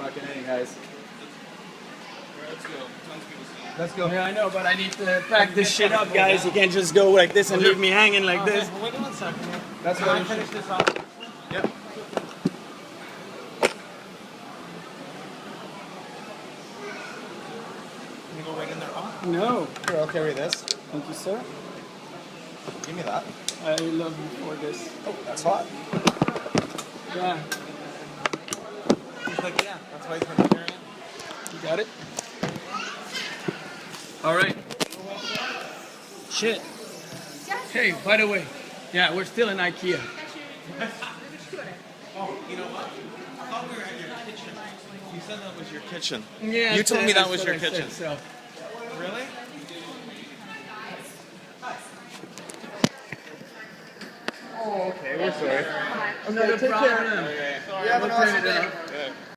fucking A, guys. Let's go. Let's go. Yeah, I know, but I need to pack this shit up, guys. You can't just go like this and leave me hanging like this. Wait 1 second. That's Can what I you finish should. this off? Yep. Can you go right in there? Oh, No. here, I'll carry this. Thank you, sir. Give me that. I love you for this. Oh, that's hot. Yeah. He's like, yeah, that's why he's been carrying. You got it? All right. Shit. Hey, by the way, yeah, we're still in Ikea. Oh, you know what? I thought we were at your kitchen. You said that was your kitchen. Yeah. You told me that was your that's what I kitchen. said, so. Really? Oh, okay. We're sorry. Not a problem. Okay. You have an awesome day.